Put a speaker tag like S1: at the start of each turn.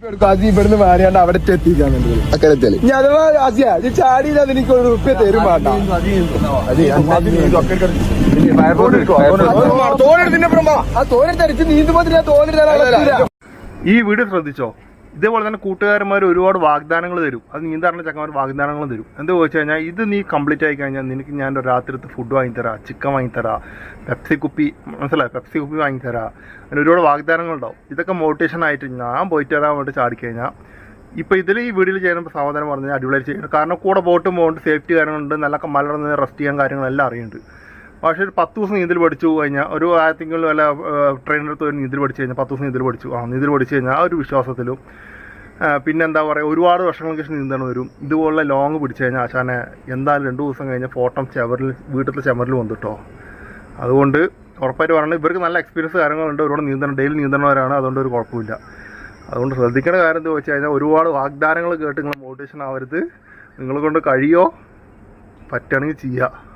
S1: ഇവിടുന്ന് മാറിയാണ്ട് അവിടെ എത്തിക്കാന്നുണ്ട്
S2: അക്കരത്തില്
S1: ഇനി അഥവാ അസിയ ഇത് ചാടിയില്ല എനിക്ക് ഒരു റുപ്യ തരും വേണ്ട തോനെടുത്തടിച്ച് നീന്തുമ്പോ തോന്നിട്ട്
S3: ഈ വീഡിയോ ശ്രദ്ധിച്ചോ. ഇതേപോലെ തന്നെ കൂട്ടുകാരന്മാർ ഒരുപാട് വാഗ്ദാനങ്ങൾ തരും. അത് നീന്താറിന് ചക്കന്മാർ വാഗ്ദാനങ്ങൾ തരും. എന്താ ചോദിച്ചു കഴിഞ്ഞാൽ ഇത് നീ കംപ്ലീറ്റ് ആയി കഴിഞ്ഞാൽ നിനക്ക് ഞാൻ ഒരു രാത്രിത്തെ ഫുഡ് വാങ്ങിത്തരാം, ചിക്കൻ വാങ്ങിത്തരാം, പെപ്സി കുപ്പി മനസ്സിലായി പെപ്സി കുപ്പി വാങ്ങിത്തരാം, അങ്ങനെ ഒരുപാട് വാഗ്ദാനങ്ങളുണ്ടാവും. ഇതൊക്കെ മോട്ടിവേഷൻ ആയിട്ട് ഞാൻ പോയിട്ട് വരാൻ വേണ്ടി ചാടിക്കഴിഞ്ഞാൽ ഇപ്പോൾ ഇതിൽ ഈ വീഡിയോയിൽ ചെയ്യുമ്പോൾ സാവധാനം പറഞ്ഞു അടിപൊളിയായി ചെയ്യണം. കാരണം കൂടെ ബോട്ടും പോകുന്നുണ്ട്, സേഫ്റ്റി കാര്യങ്ങളുണ്ട്, നല്ല മലർന്ന് റെസ്റ്റ് ചെയ്യാൻ കാര്യങ്ങളെല്ലാം അറിയുന്നുണ്ട്. പക്ഷേ ഒരു 10 ദിവസം നീന്തൽ പഠിച്ചു കഴിഞ്ഞാൽ ഒരു ആയിരത്തിങ്കിലും വല്ല ട്രെയിനടുത്ത് ഒരു നീന്തൽ പഠിച്ചു കഴിഞ്ഞാൽ 10 ദിവസം നീന്തൽ പഠിച്ചു നീന്തൽ പഠിച്ചു കഴിഞ്ഞാൽ ആ ഒരു വിശ്വാസത്തിലും പിന്നെന്താ പറയുക ഒരുപാട് വർഷങ്ങൾക്ക് ശേഷം നീന്തണം വരും. ഇതുപോലുള്ള ലോങ് പിടിച്ചു കഴിഞ്ഞാൽ ആശാനെ എന്തായാലും 2 ദിവസം കഴിഞ്ഞാൽ ഫോട്ടം വീട്ടിലത്തെ ചുമരിൽ വന്നിട്ടോ. അതുകൊണ്ട് ഉറപ്പായിട്ട് പറയണം ഇവർക്ക് നല്ല എക്സ്പീരിയൻസ് കാര്യങ്ങളുണ്ട്, ഒരുപാട് നീന്തണം, ഡെയിലി നീന്തണവരാണ്, അതുകൊണ്ട് ഒരു കുഴപ്പമില്ല. അതുകൊണ്ട് ശ്രദ്ധിക്കേണ്ട കാര്യം എന്താ വെച്ച് കഴിഞ്ഞാൽ ഒരുപാട് വാഗ്ദാനങ്ങൾ കേട്ട് നിങ്ങൾ മോട്ടിവേഷൻ ആവരുത്. നിങ്ങളെ കൊണ്ട് കഴിയോ പറ്റുകയാണെങ്കിൽ ചെയ്യുക.